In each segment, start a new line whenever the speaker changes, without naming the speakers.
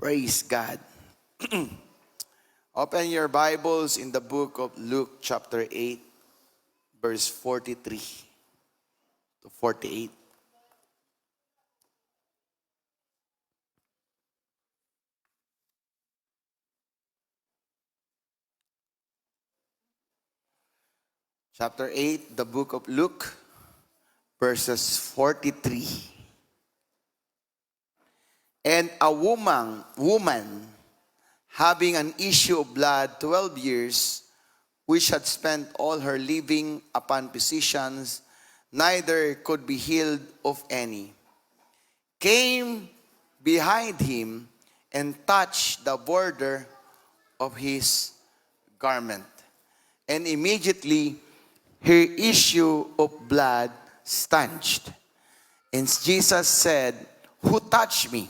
Praise God. Open your Bibles in the book of Luke chapter 8, verse 43 to 48. Chapter 8, the book of Luke, verses 43. And a woman having an issue of blood 12 years, which had spent all her living upon physicians, neither could be healed of any, came behind him and touched the border of his garment. And immediately her issue of blood stanched. And Jesus said, "Who touched me?"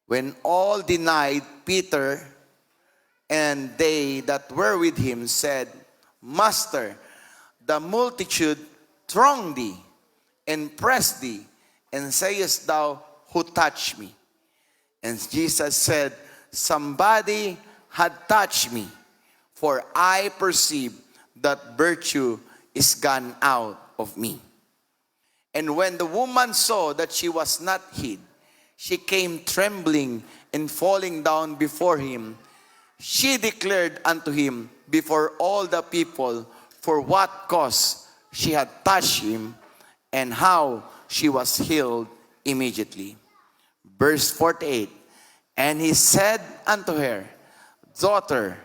When all denied, Peter and they that were with him said, "Master, the multitude throng thee and press thee, and sayest thou, Who touched me? And Jesus said, Somebody had touched me, for I perceive that virtue is gone out of me. And when the woman saw that she was not hid, she came trembling and falling down before him. She declared unto him before all the people for what cause she had touched him, and how she was healed immediately. Verse 48, and he said unto her, Daughter,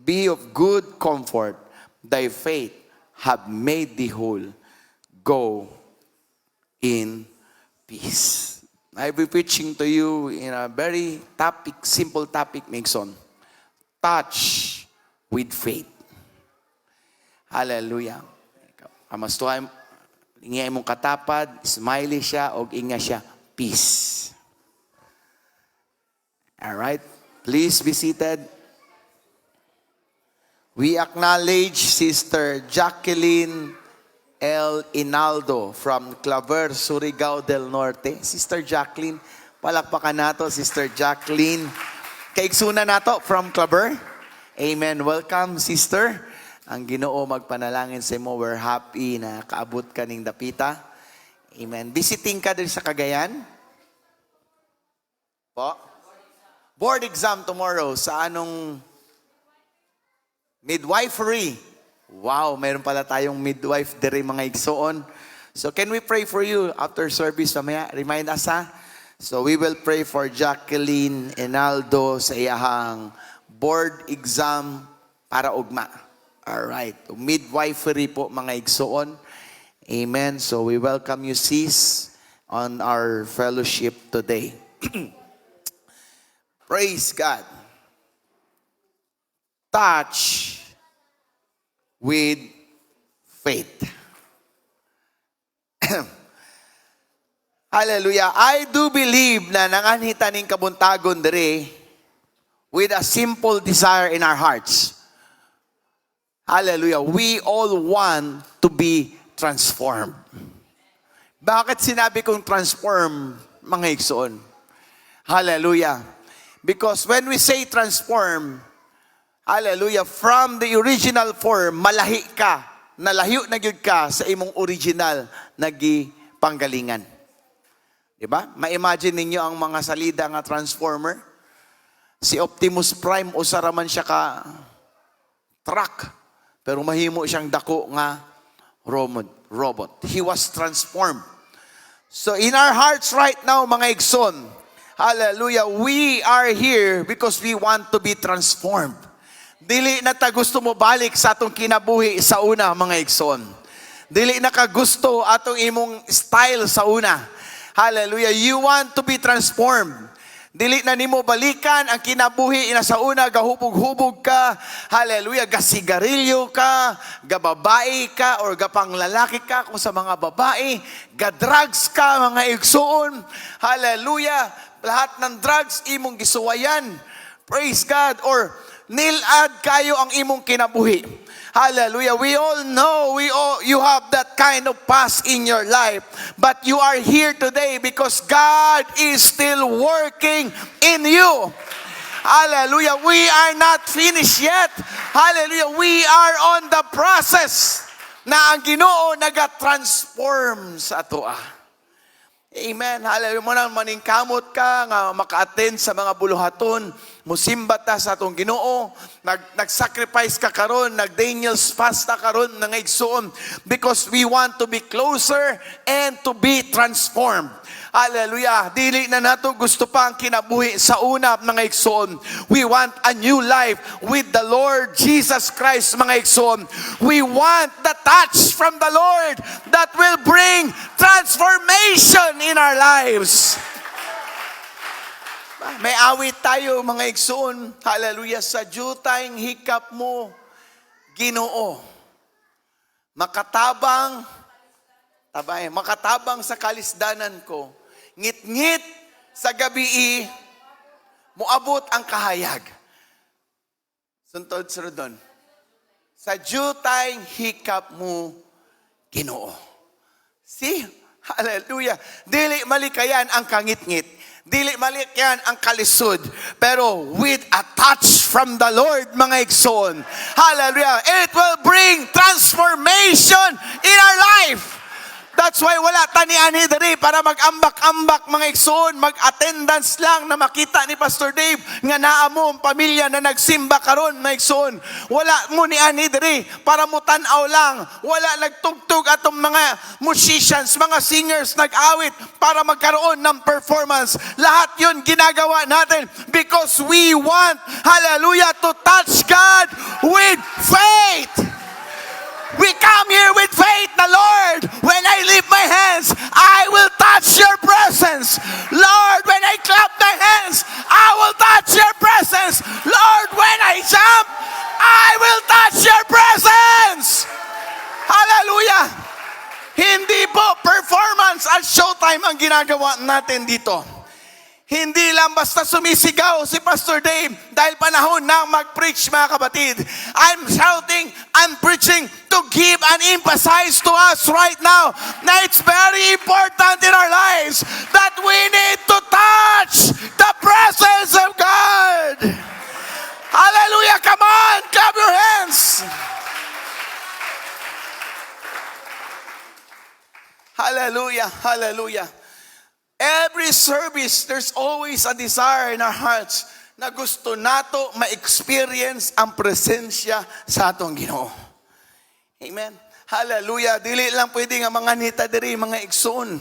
be of good comfort, thy faith hath made thee whole. Go in peace. I'll be preaching to you in a very simple topic, Mixon. Touch with faith. Hallelujah. Kamastuhan, ingay mong katapad, smiley siya, o inga siya, peace. Alright, please be seated. We acknowledge Sister Jacqueline L. Inaldo from Claver, Surigao del Norte. Sister Jacqueline, palakpakan nato, Sister Jacqueline. Kaiksuna nato from Claver. Amen. Welcome, Sister. Ang Ginoo magpanalangin sa mo. We're happy na kaabot ka ning dapita. Amen. Visiting ka din sa Cagayan? Po? Board exam tomorrow sa anong midwifery. Wow, mayroon pala tayong midwife dire mga igsoon. So can we pray for you after service mamaya? Remind us ha. So we will pray for Jacqueline Enaldo sa iyahang board exam para ugma. Alright, midwifery po mga igsoon. Amen. So we welcome you sis on our fellowship today. Praise God. Touch with faith. Hallelujah. I do believe na nanganhita ning kabuntagon dire with a simple desire in our hearts. Hallelujah. We all want to be transformed. Bakit sinabi kong transform, mga igsoon? Hallelujah. Because when we say transform, hallelujah, from the original form, malahi ka, nalahiyo na gyud ka sa imong original nagipanggalingan. Diba? Ma-imagine ninyo ang mga salida nga transformer. Si Optimus Prime, usara man siya ka truck, pero mahimo siyang dako nga robot. He was transformed. So in our hearts right now, mga igsoon, hallelujah, we are here because we want to be transformed. Dili na ta gusto mo balik sa atong kinabuhi sa una, mga igsoon. Dili na ka gusto atong imong style sa una. Hallelujah. You want to be transformed. Dili na nimo balikan ang kinabuhi na sa una, gahubog-hubog ka. Hallelujah. Gasigarilyo ka, gababae ka, or gapanglalaki ka kung sa mga babae. Gadrugs ka, mga igsoon. Hallelujah. Lahat ng drugs imong gisuwayan. Praise God. Or nilad kayo ang imong kinabuhi. Hallelujah. We all know, you have that kind of past in your life. But you are here today because God is still working in you. Hallelujah. We are not finished yet. Hallelujah. We are on the process na ang Ginoo naga-transform sa atoa. Amen. Hallelujah. Muna maningkamot ka nga maka-attend sa mga buluhaton. Musimba ta sa atong Ginoo. Nag-sacrifice ka karon, nag-Daniel's fast ta karon nga igsoon because we want to be closer and to be transformed. Hallelujah. Dili na nato gusto pa ang kinabuhi sa una, mga igsoon. We want a new life with the Lord Jesus Christ, mga igsoon. We want the touch from the Lord that will bring transformation in our lives. May awit tayo, mga igsoon. Hallelujah. Sa jutayng hikap mo, Ginoo. Makatabang sa kalisdanan ko. Ngit-ngit sa gabi, muabot ang kahayag. Suntod doon. Sa jutayng hikap mo, Ginoo. See? Hallelujah. Dili malikayan ang kangit-ngit. Dili malikayan ang kalisod. Pero with a touch from the Lord, mga igsoon. Hallelujah. It will bring transformation in our life. That's why wala tanian diri para mag-ambak-ambak, mga igsoon, mag-attendance lang na makita ni Pastor Dave nga naa mo ang pamilya na nagsimba karon, mga igsoon. Wala mo ni ani diri para mo tan-aw lang. Wala nagtugtog atong mga musicians, mga singers nag-awit para magkaroon ng performance. Lahat 'yun ginagawa natin because we want, hallelujah, to touch God with faith. We come here with faith, the Lord. When I lift my hands, I will touch your presence. Lord, when I clap my hands, I will touch your presence. Lord, when I jump, I will touch your presence. Hallelujah. Hindi po performance at showtime ang ginagawa natin dito. Hindi lang basta sumisigaw si Pastor Dave dahil panahon na mag-preach, mga kapatid. I'm shouting, I'm preaching to give and emphasize to us right now na it's very important in our lives that we need to touch the presence of God. Hallelujah! Come on! Clap your hands! Hallelujah! Hallelujah! Every service, there's always a desire in our hearts na gusto nato ma-experience ang presensya sa atong Ginoo. Amen. Hallelujah. Dili lang pwede nga mga nita diri, mga igsoon.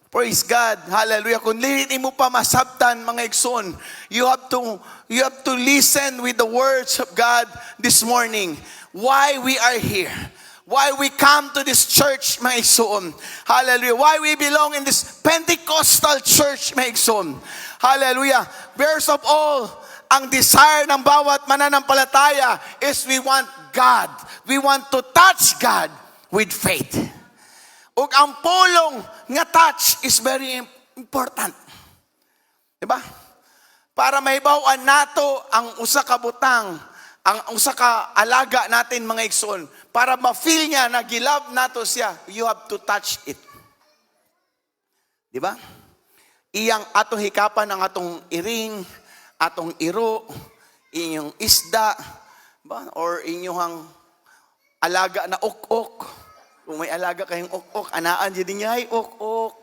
Praise God. Hallelujah. Kung dili mo pa masabtan, mga igsoon, you have to listen with the words of God this morning. Why we are here. Why we come to this church, mga igsoon. Hallelujah. Why we belong in this Pentecostal church, mga igsoon. Hallelujah. First of all, ang desire ng bawat mananampalataya is we want God. We want to touch God with faith. Ug ang pulong nga touch is very important. Diba? Para mahibaw-an nato ang usa ka butang, ang usa ka alaga natin, mga igsoon. Para ma-feel niya na gilab nato siya, you have to touch it. Di ba? Iyang atong hikapan ang atong iring, atong iro, inyong isda, ba? Or inyong alaga na ok-ok. Kung may alaga kayong ok-ok, anaan dyan niya ay ok-ok.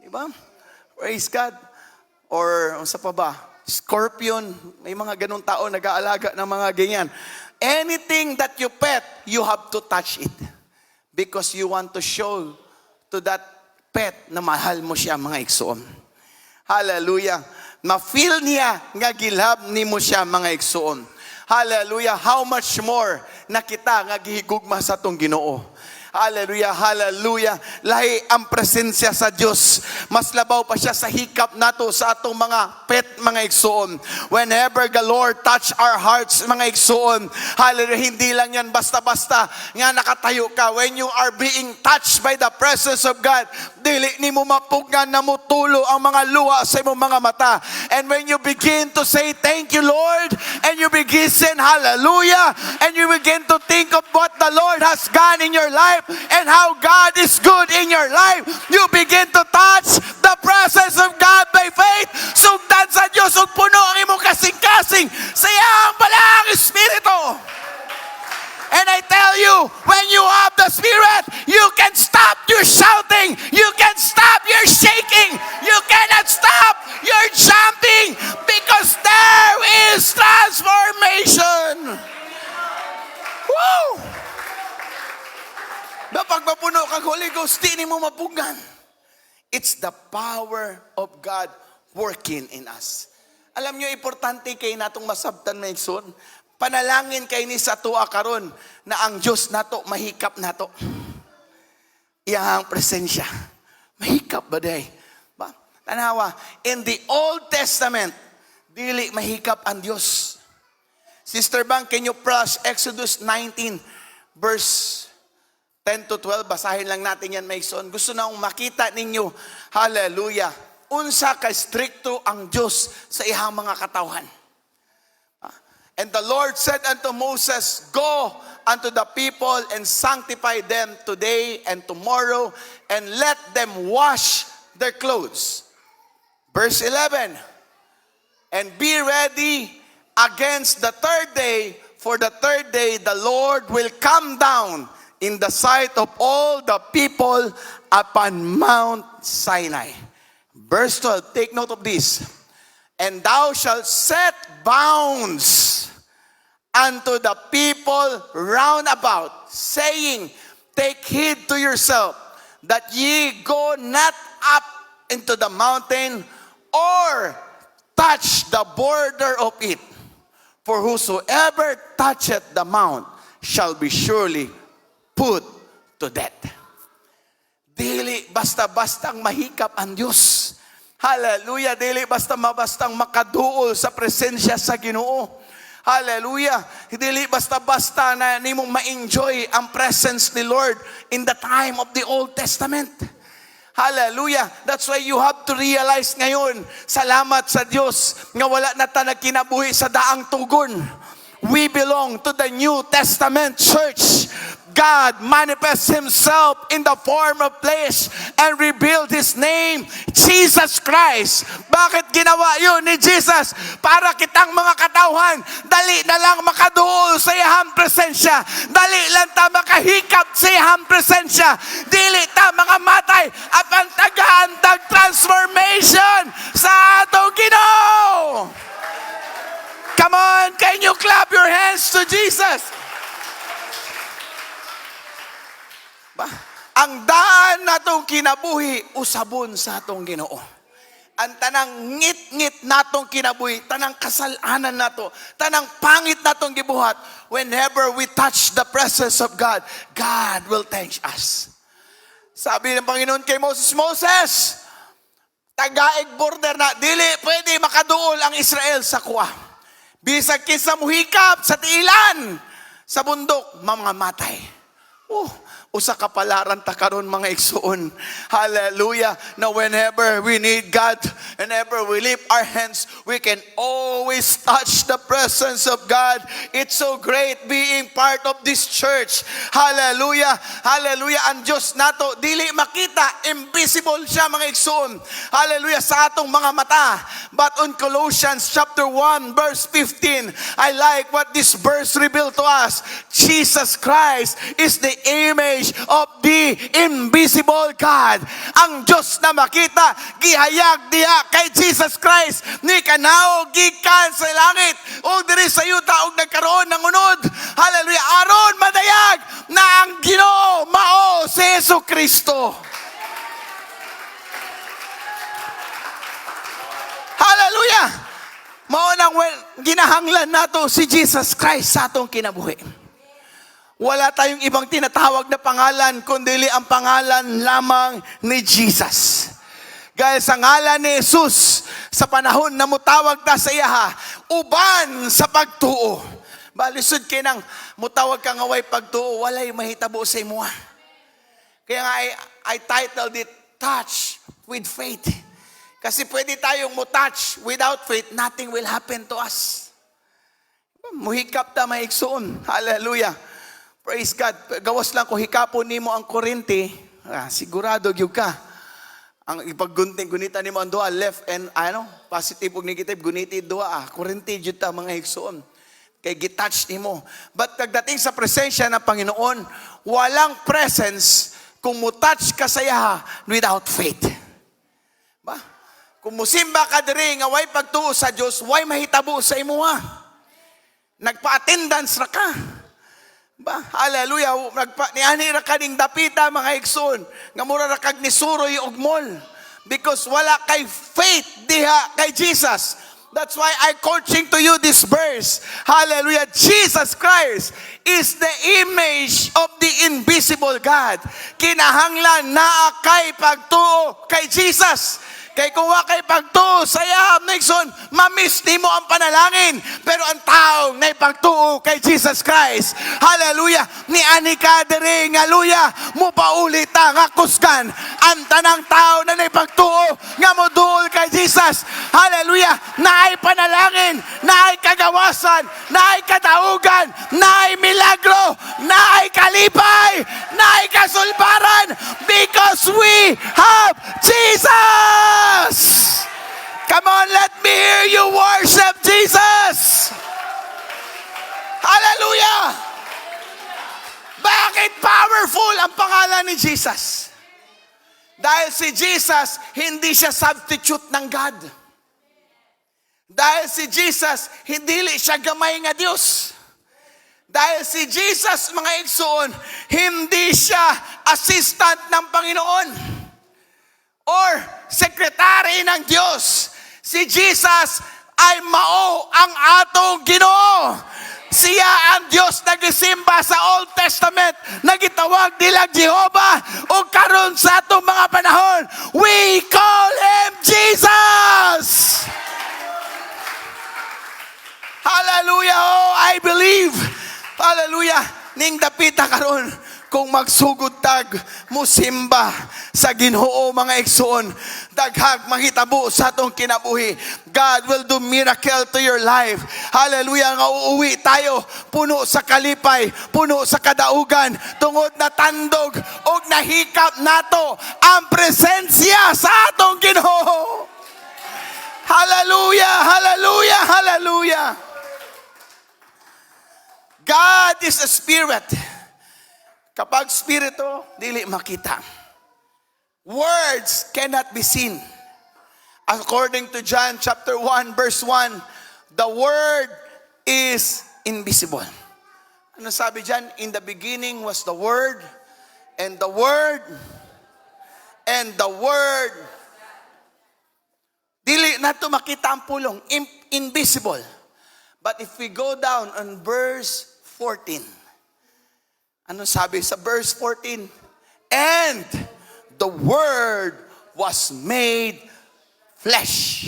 Di ba? Praise God. Or, sa pa ba? Scorpion. May mga ganong tao nag-aalaga ng mga ganyan. Anything that you pet, you have to touch it. Because you want to show to that pet na mahal mo siya, mga igsoon. Hallelujah. Ma-feel niya nga gilhab ni mo siya, mga igsoon. Hallelujah. How much more na kita nga gihigugma sa tong Ginoo. Hallelujah, hallelujah. Lahi ang presensya sa Diyos. Mas labaw pa siya sa hikap nato sa atong mga pet, mga igsoon. Whenever the Lord touch our hearts, mga igsoon, hallelujah, hindi lang yan basta-basta nga nakatayo ka. When you are being touched by the presence of God, dili nimo mapugnan na mutulo ang mga luha sa imong mga mata. And when you begin to say thank you Lord, and you begin saying hallelujah, and you begin to think of what the Lord has done in your life and how God is good in your life, you begin to touch the presence of God by faith. Sugdan sa Dios ug puno ang imong kasing-kasing sa iyang balaang espiritu. And I tell you, when you have the Spirit, you can stop your shouting. You can stop your shaking. You cannot stop your jumping because there is transformation. Woo! Kapag mapuno kang Holy Ghost, di mo mapugnan. It's the power of God working in us. Alam nyo, importante kayo natong masabtan na ikson. Panalangin kay ni sa tuwa karon na ang Diyos nato mahikap nato. Iyang presensya. Mahikap ba day? Ba? Tanawa, in the Old Testament, dili mahikap ang Diyos. Sister Bang, can you plus Exodus 19 verse 10 to 12? Basahin lang natin yan, Mason. Gusto na akong makita ninyo, hallelujah, unsa ka stricto ang Diyos sa iyang mga katawhan. And the Lord said unto Moses, Go unto the people and sanctify them today and tomorrow, and let them wash their clothes. Verse 11, and be ready against the third day, for the third day the Lord will come down in the sight of all the people upon Mount Sinai. Verse 12, take note of this. And thou shalt set bounds unto the people round about, saying, take heed to yourself, that ye go not up into the mountain, or touch the border of it. For whosoever toucheth the mount shall be surely put to death. Dili basta-bastang mahikap ang Diyos. Hallelujah. Dili basta-bastang makaduol sa presensya sa Ginoo. Hallelujah. Dili basta-basta na nimong ma-enjoy ang presence ni Lord in the time of the Old Testament. Hallelujah. That's why you have to realize ngayon, salamat sa Diyos nga wala na ta nagkinabuhi sa daang tugon. We belong to the New Testament church. God manifests Himself in the form of flesh and revealed His name, Jesus Christ. Bakit ginawa yun ni Jesus? Para kitang mga katawhan, dali na lang makaduol sa iyang presensya. Dali lang ta makahikap sa iyang presensya. Dili ta mga matay at ang tagahantag transformation sa atong Ginoo. Come on, can you clap your hands to Jesus? Ang daan natong kinabuhi, usabon sa atong Ginoo. Ang tanang ngit-ngit natong kinabuhi, tanang kasalanan nato, tanang pangit natong gibuhat, whenever we touch the presence of God, God will thank us. Sabi ng Panginoon kay Moses, Moses, tagaig border na, dili pwede makaduol ang Israel sa kuwa. Bisag kinsa muhikap sa tiilan, sa bundok, mamamatay. Usa kapalaran ta karon mga igsoon. Hallelujah. Now whenever we need God, whenever we lift our hands, we can always touch the presence of God. It's so great being part of this church. Hallelujah. Hallelujah. Ang Diyos nato dili makita, invisible siya mga igsoon. Hallelujah sa atong mga mata. But on Colossians chapter 1 verse 15, I like what this verse revealed to us. Jesus Christ is the image of the invisible God. Ang Diyos na makita, gihayag diha kay Jesus Christ, ni kanaog gikan sa langit, o diri sa yuta og nagkaroon ng unod. Hallelujah. Aron madayag na ang Ginoo mao si Jesucristo. Hallelujah. Mao nang ginahanglan nato si Jesus Christ sa atong kinabuhi. Wala tayong ibang tinatawag na pangalan, kundi ang pangalan lamang ni Jesus. Gaya sa ngalan ni Jesus, sa panahon na mutawag ta sa iya, uban sa pagtuo. Balisod kay nang mutawag ka nga way pagtuo, walay mahitabo sa imuha. Kaya nga I titled it, touch with faith. Kasi pwede tayong mo-touch without faith, nothing will happen to us. Muhikap ta maigsoon. Hallelujah. Praise God. Gawas lang ko hikapon nimo ang kurente, sigurado gyud ka. Ang ipaggunting-gunitan nimo ang duha, left and positive ug negative, gunitid duha, kurente jud ta mga igsoon. Kay gitouch nimo. But pagdating sa presensya ng Panginoon, walang presence kung mo-touch ka saya without faith. Ba? Kung musimba ka diri nga way pagtuo sa Dios, way mahitabo sa imo Nagpa-attendance ra ka. Ba? Hallelujah. Niani ra ka ning dapita mga igsoon. Nga mura ra kag nisuroy og mall. Because wala kay faith diha kay Jesus. That's why I coaching to you this verse. Hallelujah. Jesus Christ is the image of the invisible God. Kinahanglan naa kay pagtuo kay Jesus. Kay kung wa kay pagtuo sa iyaham Nixon, mamiss nimo ang panalangin. Pero ang taong na ipagtuo kay Jesus Christ, hallelujah, ni ani ka diri nga luya, mo paulit nga kuskan ang tanang tao na ipagtuo nga moduol kay Jesus, hallelujah, naay panalangin, naay kagawasan, naay kataugan, naay milagro, naay kalipay, naay kasulbaran, because we have Jesus. Come on, let me hear you worship Jesus. Hallelujah. Bakit powerful ang pangalan ni Jesus? Dahil si Jesus, hindi siya substitute ng God. Dahil si Jesus, hindi siya gamay nga Diyos. Dahil si Jesus, mga igsoon, hindi siya assistant ng Panginoon or secretary ng Diyos. Si Jesus ay mao ang atong Ginoo. Siya ang Diyos nagisimba sa Old Testament, nagitawag nila Jehovah, o karon sa atong mga panahon, we call Him Jesus. Hallelujah. Oh, I believe. Hallelujah. Ning dapita karon kung magsugod tag musimba sa Ginoo mga igsoon, daghag mahitabo sa atong kinabuhi. God will do miracle to your life. Hallelujah. Nga uuwi tayo puno sa kalipay, puno sa kadaugan, tungod na tandog o nahikap nato ang presensya sa atong Ginoo. Hallelujah, hallelujah, hallelujah. God is a spirit. Kapag spirito, dili makita. Words cannot be seen. According to John chapter 1 verse 1, the word is invisible. Ano sabi diyan? In the beginning was the word, and the word, and the word. Dili nato makita ang pulong, invisible. But if we go down on verse 14, ano sabi sa verse 14? And the Word was made flesh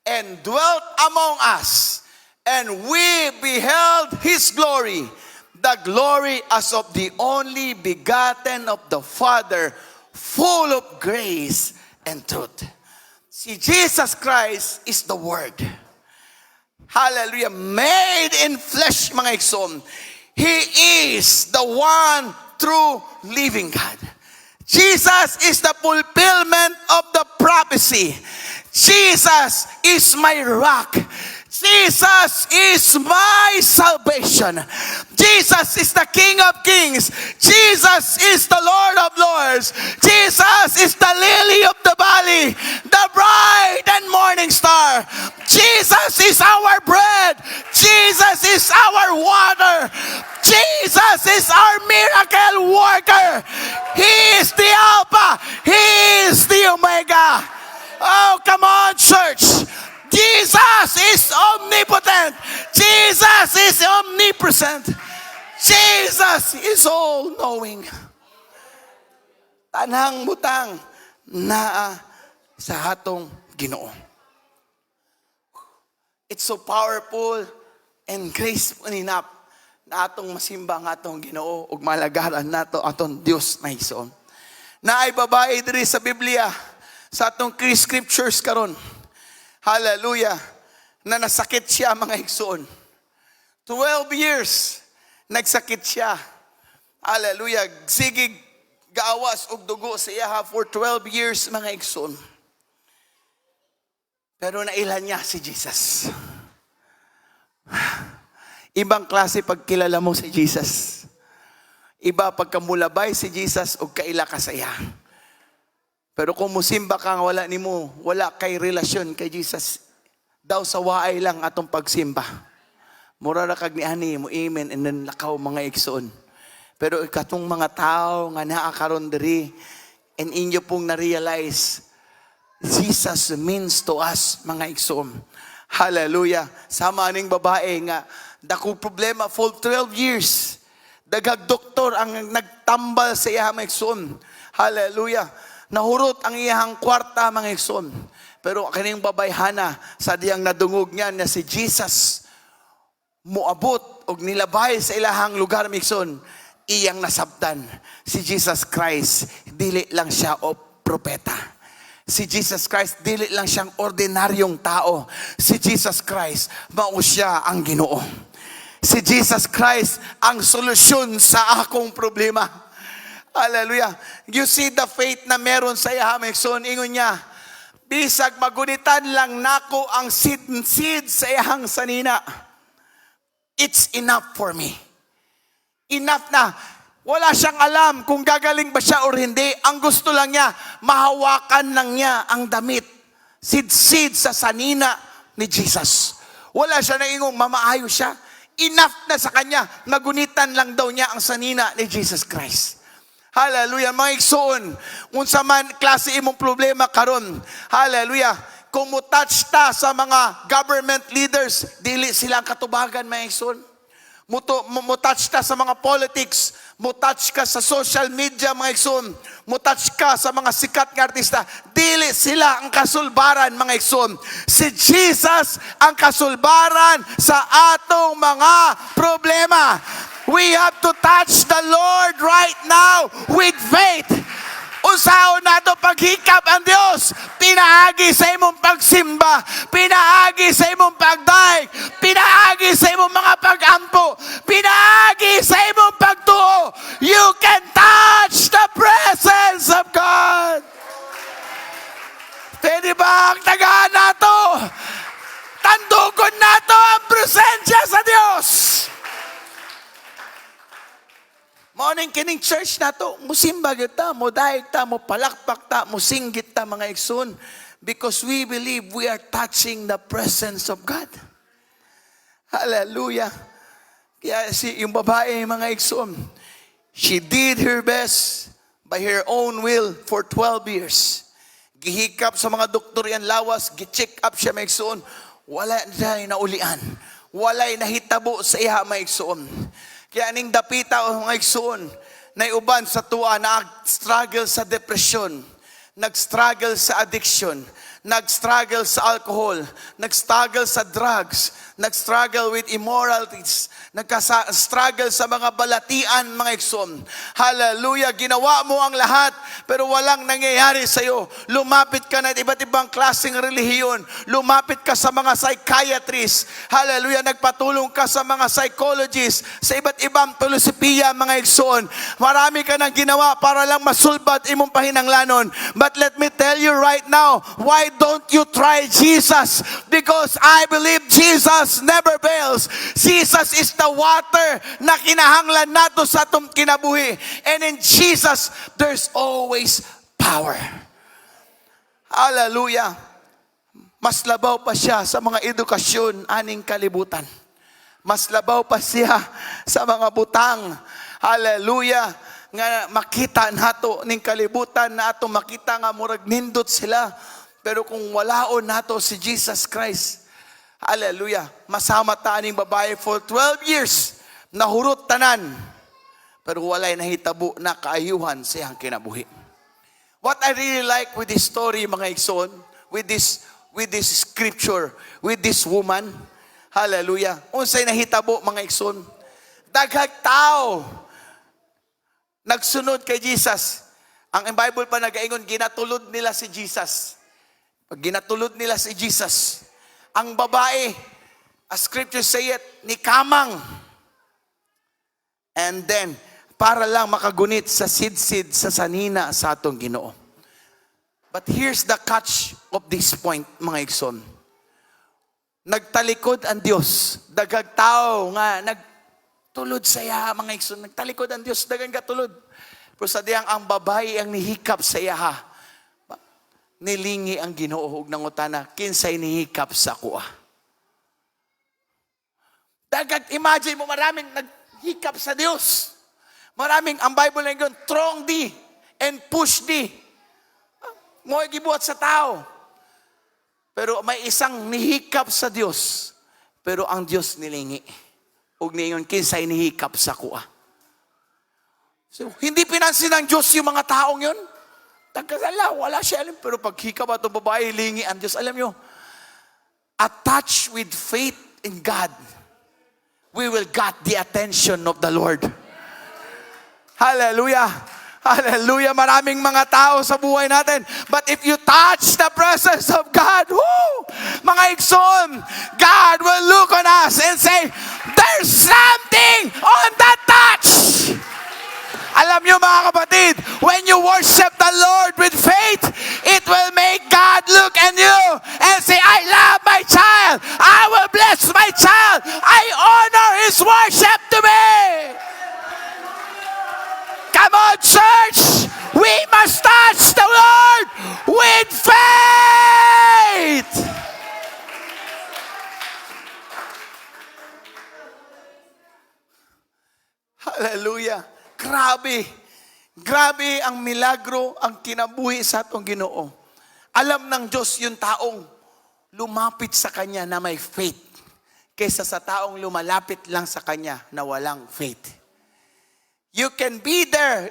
and dwelt among us, and we beheld His glory, the glory as of the only begotten of the Father, full of grace and truth. See, Jesus Christ is the Word. Hallelujah. Made in flesh, mga igsoon. He is the one true living God. Jesus is the fulfillment of the prophecy. Jesus is my rock. Jesus is my salvation. Jesus is the King of Kings. Jesus is the Lord of Lords. Jesus is the lily of the valley, the bright and morning star. Jesus is our bread. Jesus is our water. Jesus is our miracle worker. He is the Alpha. He is the Omega. Oh, come on, church. Jesus is omnipotent. Jesus is omnipresent. Jesus is all-knowing. Tanang butang naa sa atong Ginoo. It's so powerful and graceful enough na atong masimba ang atong Ginoo ug malagaran nato atong Dios na igsoon. na ay babae diri sa Biblia, sa atong key scriptures karon. Hallelujah. Na nasakit siya mga igsoon. 12 years nagsakit siya. Hallelujah. Sige gaawas og dugo sa iya for 12 years mga igsoon. Pero nailan niya si Jesus. Ibang klase pagkilala mo si Jesus. Iba pagkamulabay si Jesus o kaila ka sa iya. Pero kung musimba ka, wala kay relasyon kay Jesus. Daw sa waay lang atong pagsimba. Mura ra kag ni ani mo amen and then lakaw mga igsoon. Pero ikatong mga tao nga naa karon diri and inyo pong na-realize Jesus means to us mga igsoon. Hallelujah. Sama ning babae nga dako problema for 12 years. Daghag doktor ang nagtambal sa iya mga igsoon. Hallelujah. Nahurot ang iyang kwarta mga igsoon. Pero kaning babayhana sa diyang nadungog niya na si Jesus moabot og nilabay sa ilahang lugar mga igsoon. Iyang nasabtan si Jesus Christ dili lang siya o propeta. Si Jesus Christ, dili lang siyang ordinaryong tao. Si Jesus Christ, mao siya ang Ginoo. Si Jesus Christ, ang solusyon sa akong problema. Hallelujah. You see the faith na meron sa iya, Hamekson. Ingon niya, bisag magunitan lang nako ang seed sa iyang sanina. It's enough for me. Enough na. Wala siyang alam kung gagaling ba siya o hindi. Ang gusto lang niya, mahawakan lang niya ang damit. Sid sa sanina ni Jesus. Wala siya na ingong mamaayo siya. Enough na sa kanya. Nagunitan lang daw niya ang sanina ni Jesus Christ. Hallelujah. Mga igsoon, unsa man klase imong problema karon. Hallelujah. Kung mo-touch ta sa mga government leaders, dili silang katubagan mga igsoon. Mo-touch ka sa mga politics, mo-touch ka sa social media mga igsoon, mo-touch ka sa mga sikat nga artista, dili sila ang kasulbaran mga igsoon. Si Jesus ang kasulbaran sa atong mga problema. We have to touch the Lord right now with faith. Usaon nato paghikap ang Dios. Pinaagi sa imong pagsimba, pinaagi sa imong pagdaig, pinaagi sa imong mga pagampo, pinaagi sa imong pagtuo. You can touch the presence of God. Pwede ba ang tagaan nato? Tandugon nato ang presensya sa Dios. Morning kining church na to, musimba kita, mo daig ta, mo palakpak ta, mo singgit ta mga igsoon. Because we believe we are touching the presence of God. Hallelujah. Kaya yung babae mga igsoon, she did her best by her own will for 12 years. Gihikap sa mga doktor yan lawas, gi-check up siya mga igsoon. Wala na naulian. Wala'y nahitabo sa iya mga igsoon. Kaya aning dapita o mga igsoon, na uban sa tuwa, nag-struggle sa depression, nag-struggle sa addiction, nag-struggle sa alcohol, nag-struggle sa drugs, nag-struggle with immoralities, nag-struggle sa mga balatian, mga igsoon. Hallelujah, ginawa mo ang lahat, pero walang nangyayari sa iyo. Lumapit ka na iba't ibang klaseng relihiyon. Lumapit ka sa mga psychiatrists. Hallelujah, nagpatulong ka sa mga psychologists, sa iba't ibang filosofiya, mga igsoon. Marami ka nang ginawa para lang masulbat imong pahinanglanon. But let me tell you right now, why don't you try Jesus? Because I believe Jesus never fails. Jesus is the water na kinahanglan nato sa atong kinabuhi. And in Jesus, there's always power. Hallelujah. Mas labaw pa siya sa mga edukasyon aning kalibutan. Mas labaw pa siya sa mga butang. Hallelujah. Nga makita nato ning kalibutan na ato makita nga murag nindot sila. Pero kung walaon nato si Jesus Christ, hallelujah, masama ta ning babae for 12 years, nahurot tanan, pero walay nahitabo na kaayuhan sa iyang kinabuhi. What I really like with this story, mga igsoon, with this scripture, with this woman, hallelujah, unsay nahitabo mga igsoon, daghang tao nagsunod kay Jesus. Ang Bible pa nagaingon, ginatulod nila si Jesus. Pag ginatulod nila si Jesus, ang babae, as scripture say it, ni kamang. And then, para lang makagunit sa sidsid sa sanina sa atong Ginoo. But here's the catch of this point, mga igsoon. Nagtalikod ang Dios, dagag tao nga nagtulod sa iya, mga igsoon. Nagtalikod ang Dios, dagang katulod. Pero sa diyang ang babae ang nihikap sa iya, nilingi ang Ginoo ug nangutana, kinsay nihikap sa kuha? Dagag, imagine mo, maraming naghikap sa Dios. Maraming, ang Bible na yun, throng di and push di. Mo gibuhat sa tao. Pero may isang nihikap sa Dios. Pero ang Dios nilingi. Ug niingon, kinsay nihikap sa kuha? So, hindi pinansin ng Diyos yung mga taong yun. Tagkasala, wala siya alam. Pero pag hikap at babae, lingi ang Diyos. Alam nyo, attached with faith in God, we will get the attention of the Lord. Hallelujah. Hallelujah. Maraming mga tao sa buhay natin. But if you touch the presence of God, whoo, mga igsoon, God will look on us and say, there's something on that touch. Alam niyo mga kapatid, when you worship the Lord with faith, it will make God look at you and say, I love my child. I will bless my child. I honor his worship to me. Come on, church. We must touch the Lord with faith. Hallelujah. Grabe. Grabe ang milagro, ang kinabuhi sa atong Ginoo. Alam ng Diyos yung taong lumapit sa Kanya na may faith kaysa sa taong lumalapit lang sa Kanya na walang faith. You can be there.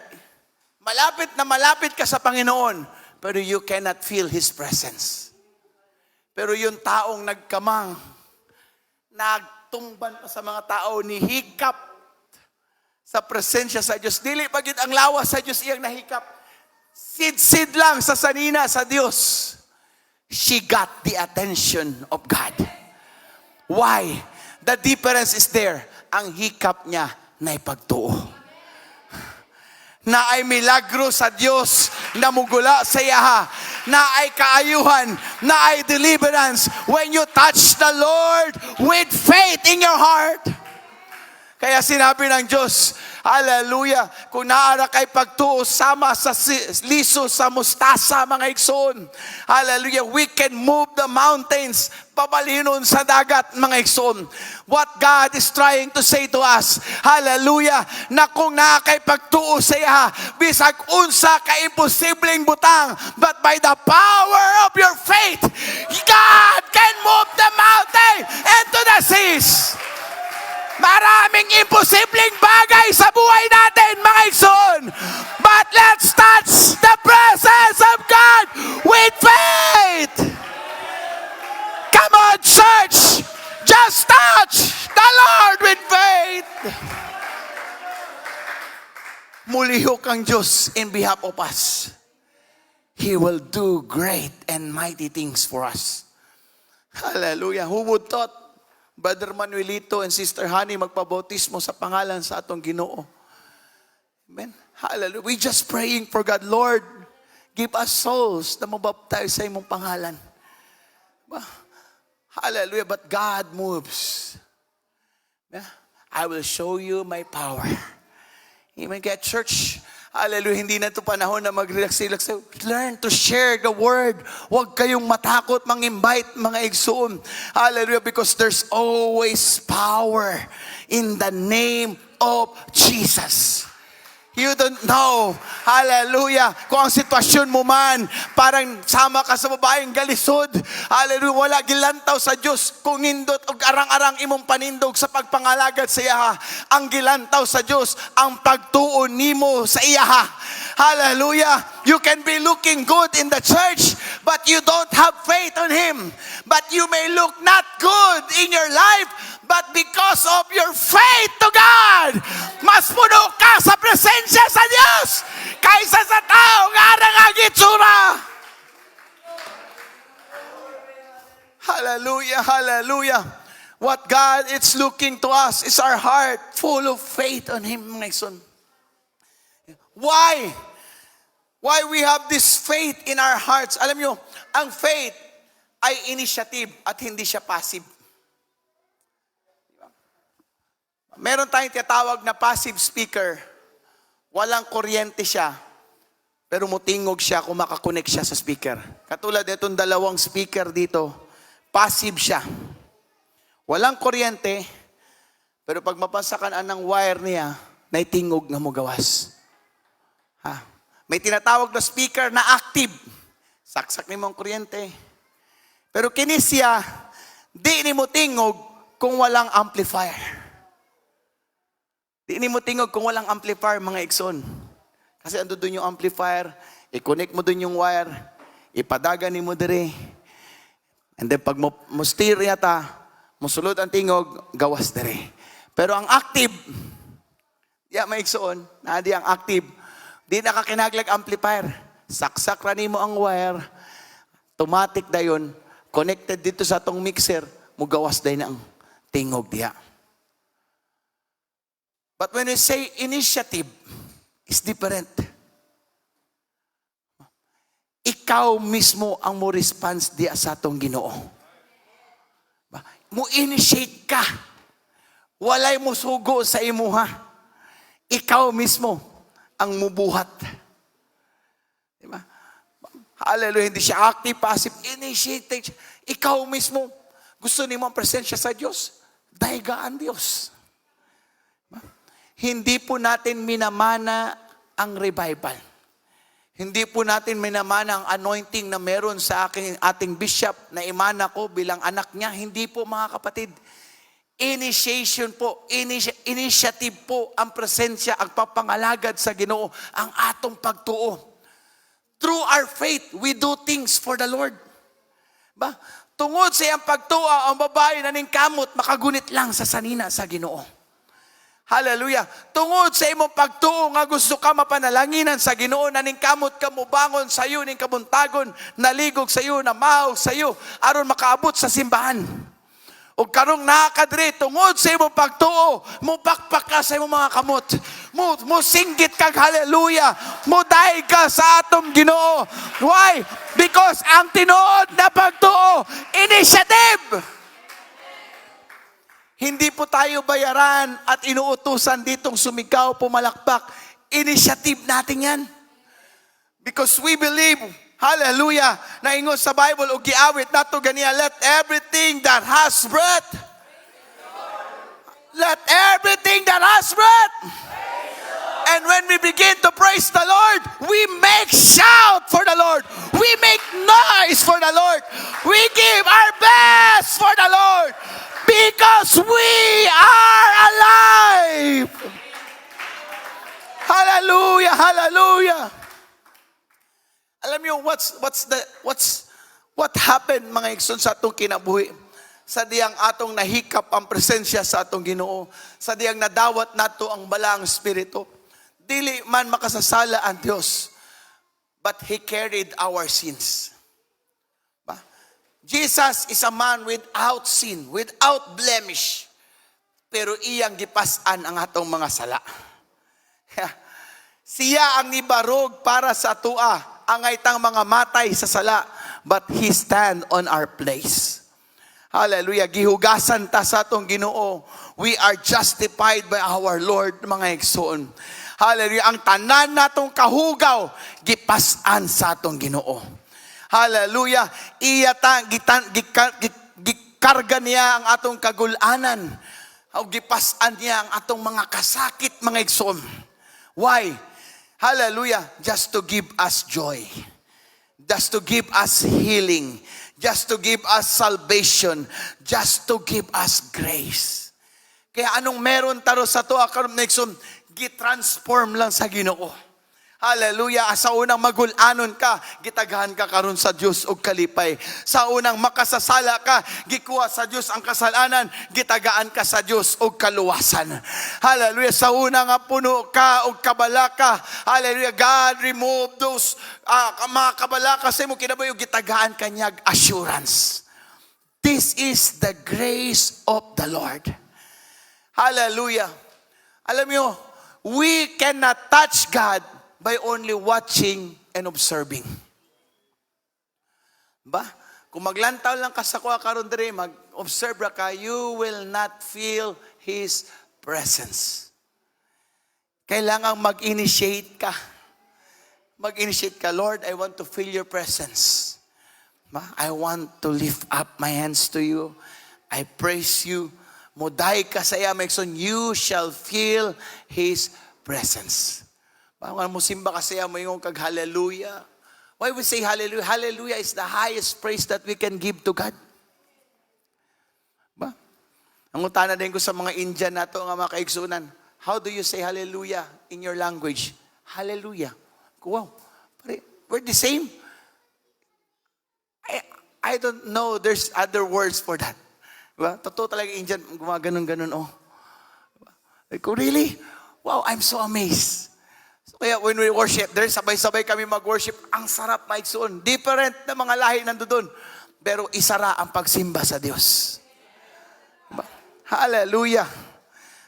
Malapit na malapit ka sa Panginoon, pero you cannot feel His presence. Pero yung taong nagkamang, nagtumban pa sa mga tao, nihikap sa presensya sa Diyos. Dili pagid ang lawas sa Diyos iyang nahikap. Sid-sid lang sa sanina sa Diyos. She got the attention of God. Why? The difference is there. Ang hikap niya na ipagtuo. Na ay milagro sa Diyos na mugula sa iya, na ay kaayuhan, na ay deliverance when you touch the Lord with faith in your heart. Kaya sinabi ng Diyos, hallelujah, kung naara kay pagtuo sama sa liso sa mustasa, mga igsoon, hallelujah, we can move the mountains, pabalinon sa dagat, mga igsoon. What God is trying to say to us, hallelujah, na kung naara kay pagtuo sa iya, bisag unsa ka imposibleng butang, but by the power of your faith, God can move the mountain into the seas. Maraming imposibleng bagay sa buhay natin, mga igsoon. But let's touch the presence of God with faith. Come on, church. Just touch the Lord with faith. Mulihok ang Diyos in behalf of us. He will do great and mighty things for us. Hallelujah. Who would thought Brother Manuelito and Sister Honey magpabautismo sa pangalan sa atong Ginoo? Amen. Hallelujah. We just praying for God, Lord, give us souls na mabaptize sa imong pangalan. Hallelujah. But God moves. I will show you my power. Amen. Kaya church, hallelujah, hindi na ito panahon na mag-relax-relax. Learn to share the word. Huwag kayong matakot, mang-invite, mga igsoon. Hallelujah, because there's always power in the name of Jesus. You don't know, hallelujah, kung ang sitwasyon mo man, parang sama ka sa babaeng galisod, hallelujah, wala gilantaw sa Diyos, kung nindot o arang-arang imong panindog sa pagpangalagad sa iya, ang gilantaw sa Diyos, ang pagtuon nimo sa iya. Hallelujah. You can be looking good in the church, but you don't have faith on Him. But you may look not good in your life, But because of your faith to God, mas puno ka sa presensya sa Diyos kaysa sa tao nga nangagitsura. Hallelujah, hallelujah. What God is looking to us is our heart full of faith on Him, mga son. Why? Why we have this faith in our hearts? Alam nyo, ang faith ay initiative at hindi siya passive. Meron tayong tinatawag na passive speaker. Walang kuryente siya, pero mutingog siya kung makakonect siya sa speaker. Katulad itong dalawang speaker dito, passive siya. Walang kuryente, pero pag mapasakan ng wire niya, naitingog nga mo gawas. Ha? May tinatawag na speaker na active. Saksak ni mo ang kuryente. Pero kini siya, di ni mo tingog kung walang amplifier. Di ni mo tingog kung walang amplifier, mga ikson. Kasi ando doon yung amplifier, i-connect mo doon yung wire, ipadagan ni mo dire. And then pag mo steer yata, musulod ang tingog, gawas dire. Pero ang active, may ikson, di ang active, di nakakinaglag amplifier. Saksak rani mo ang wire, automatic da yun, connected dito sa atong mixer, mugawas day na ang tingog diya. But when we say initiative, it's different. Ikaw mismo ang mo response diya sa atong Ginoo. Mo initiate ka. Walay mo sugo sa imuha. Ikaw mismo ang mubuhat. Diba? Hallelujah, hindi siya active, passive, initiate. Ikaw mismo, gusto niyo ang presensya sa Diyos, dahigaan Diyos. Diba? Hindi po natin minamana ang revival. Hindi po natin minamana ang anointing na meron sa ating bishop na imana ko bilang anak niya. Hindi po, mga kapatid. Initiation po, initiative po ang presensya, ang papangalagad sa Ginoo, ang atong pagtuo. Through our faith, we do things for the Lord. Ba? Tungod sa iyang pagtuo, ang babae na ning kamot, makagunit lang sa sanina sa Ginoo. Hallelujah. Tungod sa imong pagtuo nga gusto ka mapanalanginan sa Ginoo, na ning kamot ka mo bangon sa iyo, ning kabuntagon, naligog sa iyo, namahaw sa iyo, aron makaabot sa simbahan. O karong nakakadre, tungod sa imong pagtuo, mo pakpak ka sa imong mga kamot. Mo singgit kag hallelujah. Mo daig ka sa atong Ginoo. Why? Because ang tinuod na pagtuo, initiative. Hindi po tayo bayaran at inuutusan ditong sumigaw, pumalakpak. Initiative natin yan. Because we believe, hallelujah, na ingon sa Bible, o giawit nato ganiya, let everything that has breath, let everything that has breath. And when we begin to praise the Lord, we make shout for the Lord. We make noise for the Lord. We give our best for the Lord. Because we are alive. Hallelujah, hallelujah. Alam niyo what happened, mga igsoon, sa atong kinabuhi? Sa diyang atong nahikap ang presensya sa atong Ginoo, sa diyang nadawat nato ang balang espiritu. Dili man makasasala ang Dios, but He carried our sins. Jesus is a man without sin, without blemish. Pero iyang gipasan ang atong mga sala. Siya ang nibarog para sa tua, ang aitang mga matay sa sala, but He stand on our place. Hallelujah. Gihugasan ta sa atong Ginoo. We are justified by our Lord, mga igsoon. Hallelujah. Ang tanan natong kahugaw, gipasan sa atong Ginoo. Hallelujah. Gikarga niya ang atong kagulanan. Gipasan niya ang atong mga kasakit, mga igsoon. Why? Hallelujah. Just to give us joy. Just to give us healing. Just to give us salvation. Just to give us grace. Kaya anong meron taro sa to, karon na igsoon, gitransform lang sa Ginoo. Hallelujah. Sa unang magulanon ka, gitagahan ka karon sa Dios og kalipay. Sa unang makasasala ka, gikuha sa Dios ang kasalanan, gitagaan ka sa Dios og kaluwasan. Hallelujah. Sa unang nga puno ka og kabalaka, hallelujah, God remove those mga kabalaka sa imo kinabuhi og gitagaan kanyag assurance. This is the grace of the Lord. Hallelujah. Alam niyo, we cannot touch God by only watching and observing. Ba? Kung maglantaw lang ka sa kuha karon diri, mag-observe ra ka, you will not feel His presence. Kailangang mag-initiate ka. Mag-initiate ka, Lord, I want to feel your presence. Ba? I want to lift up my hands to you. I praise you. Muday ka sa iya, Megson, you shall feel His presence. Bawang mo simba kasi mo yung kag hallelujah. Why we say hallelujah? Hallelujah is the highest praise that we can give to God. Ba? Ang utana din ko sa mga Indian nato nga mga kaigsunan. How do you say hallelujah in your language? Hallelujah. Wow. We're the same. I don't know there's other words for that. Ba? Totoo talaga Indian gumaganon-ganon oh. Like, really? Wow, I'm so amazed. So kaya when we worship, there sabay-sabay kami mag-worship. Ang sarap maigsoon. Different na mga lahi nandoon. Pero isara ang pagsimba sa Diyos. Hallelujah.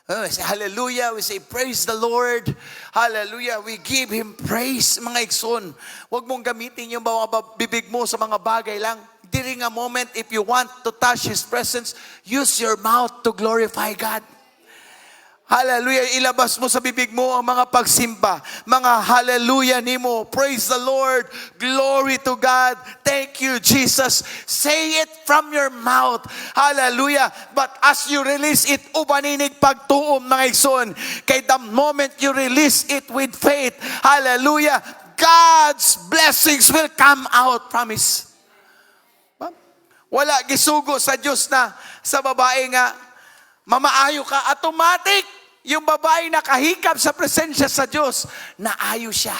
We say hallelujah. We say praise the Lord. Hallelujah. We give Him praise, mga igsoon. Huwag mong gamitin yung mga bibig mo sa mga bagay lang. During a moment, if you want to touch His presence, use your mouth to glorify God. Hallelujah. Ilabas mo sa bibig mo ang mga pagsimba. Mga hallelujah nimo. Praise the Lord. Glory to God. Thank you, Jesus. Say it from your mouth. Hallelujah. But as you release it, ubaninig pagtuom mga igsoon. Kay the moment you release it with faith, hallelujah, God's blessings will come out. Promise. Wala gisugo sa Diyos na sa babae nga mamaayo ka, automatic. Yung babae nakahikap sa presensya sa Diyos, naayo siya.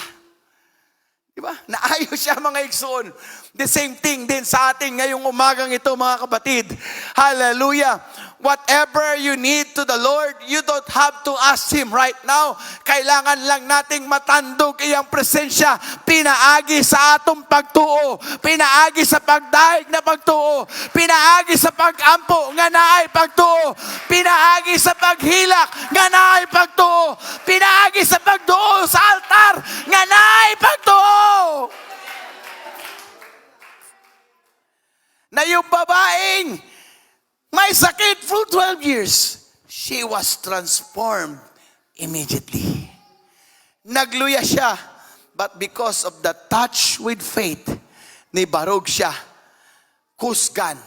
Diba? Naayo siya mga igsoon. The same thing din sa atin ngayong umagang ito mga kapatid. Hallelujah. Whatever you need to the Lord, you don't have to ask Him right now. Kailangan lang nating matandog iyang presensya. Pinaagi sa atong pagtuo. Pinaagi sa pagdaig na pagtuo. Pinaagi sa pagampo nga naay pagtuo. Pinaagi sa paghilak nga naay pagtuo. Pinaagi sa pagduo sa altar nga naay pagtuo. Na yung babaeng may sakit for 12 years, she was transformed immediately. Nagluya siya, but because of the touch with faith, ni barog siya, kusgan,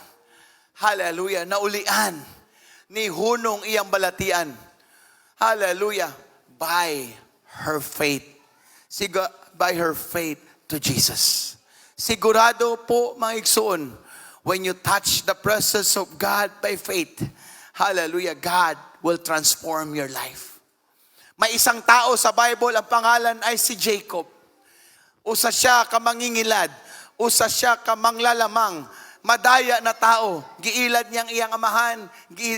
hallelujah, naulian, ni hunong iyang balatian, hallelujah, by her faith. By her faith to Jesus. Sigurado po mga igsoon, when you touch the presence of God by faith, hallelujah, God will transform your life. May isang tao sa Bible, ang pangalan ay si Jacob. Usa siya ka mangingilad, usa siya ka manglalamang, madaya na tao. Giilad niyang iyang amahan,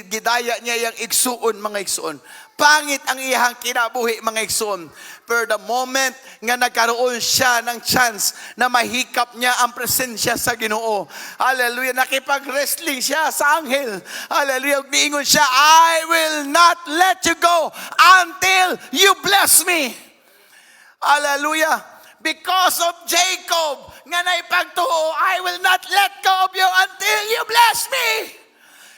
gidaya niya iyang igsuon, mga igsuon. Pangit ang iyang kinabuhi, mga igsoon. Pero the moment nga nagkaroon siya ng chance na mahikap niya ang presensya sa Ginoo, hallelujah, nakipag-wrestling siya sa anghel. Hallelujah, miingon siya, I will not let you go until you bless me. Hallelujah. Because of Jacob, nga naipagtuo, I will not let go of you until you bless me.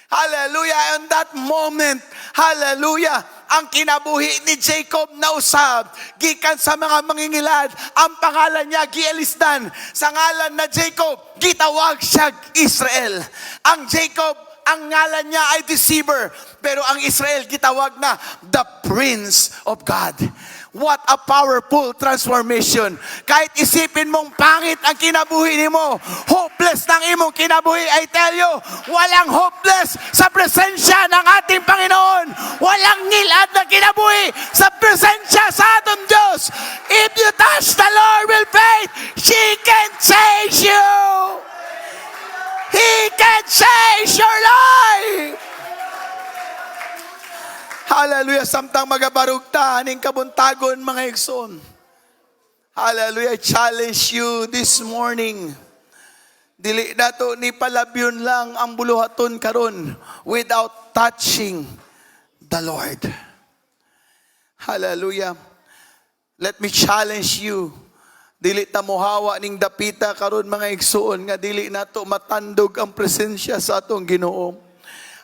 Hallelujah. And that moment, hallelujah, ang kinabuhi ni Jacob na usab, gikan sa mga mangingilad, ang pangalan niya gialisdan. Sa ngalan na Jacob, gitawag siya Israel. Ang Jacob, ang ngalan niya ay deceiver, pero ang Israel gitawag na the Prince of God. What a powerful transformation. Kahit isipin mong pangit ang kinabuhi mo, hopeless ng imong kinabuhi, I tell you, walang hopeless sa presensya ng ating Panginoon. Walang ngilad na kinabuhi sa presensya sa ating Diyos. If you touch the Lord with faith, He can change you. He can change your life. Hallelujah. Samtang magabarugta aning kabuntagon mga igsoon. Hallelujah. I challenge you this morning. Dili dato ni palabyon lang ang buluhaton karon without touching the Lord. Hallelujah. Let me challenge you. Dili ta mohawa ning dapita karon mga igsoon nga dili nato matandog ang presensya sa atong Ginoo.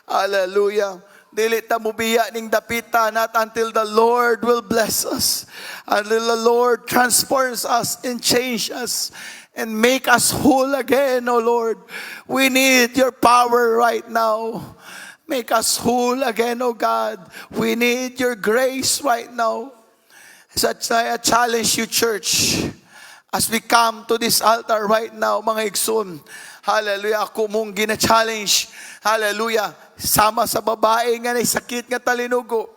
Hallelujah. Dili ta mubiya ning dapita not until the Lord will bless us. Until the Lord transforms us and change us and make us whole again, O Lord. We need your power right now. Make us whole again, O God. We need your grace right now. So I challenge you, church, as we come to this altar right now, mga igsoon. Hallelujah. Ako mong gina-challenge. Hallelujah. Sama sa babae nga may sakit nga talinugo.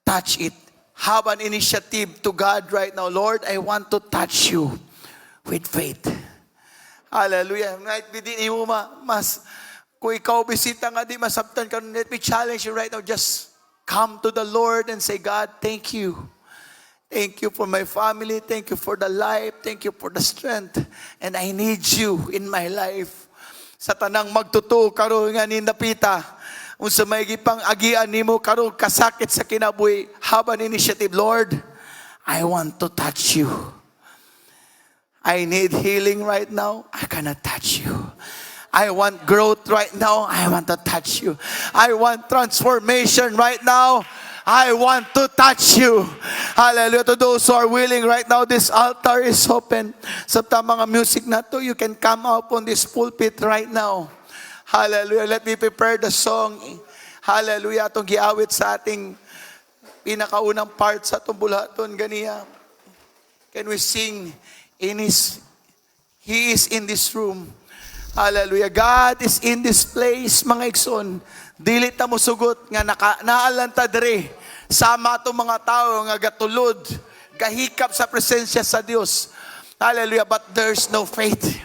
Touch it. Have an initiative to God right now. Lord, I want to touch you with faith. Hallelujah. Right, di mo mas kung ikaw bisita nga di masabtan ka, let me challenge you right now. Just come to the Lord and say, God, thank you. Thank you for my family. Thank you for the life. Thank you for the strength. And I need you in my life. Sa tanang magtuto karon nga ni napita. Unsa may gipang agian nimo karon kasakit sa kinabuhi, have an initiative. Lord, I want to touch you. I need healing right now. I cannot touch you. I want growth right now. I want to touch you. I want transformation right now. I want to touch you. Hallelujah. To those who are willing right now, this altar is open. Sa mga music na to, you can come up on this pulpit right now. Hallelujah. Let me prepare the song. Hallelujah. Itong giawit sa ating pinakaunang part sa itong bulaton. Ganiya. Can we sing He is in this room. Hallelujah. God is in this place, mga igsoon. Dili ta mo sugot nga naalanta diri sama to mga tao nga gatulod, gahikap sa presensya sa Dios. Hallelujah. But there's no faith.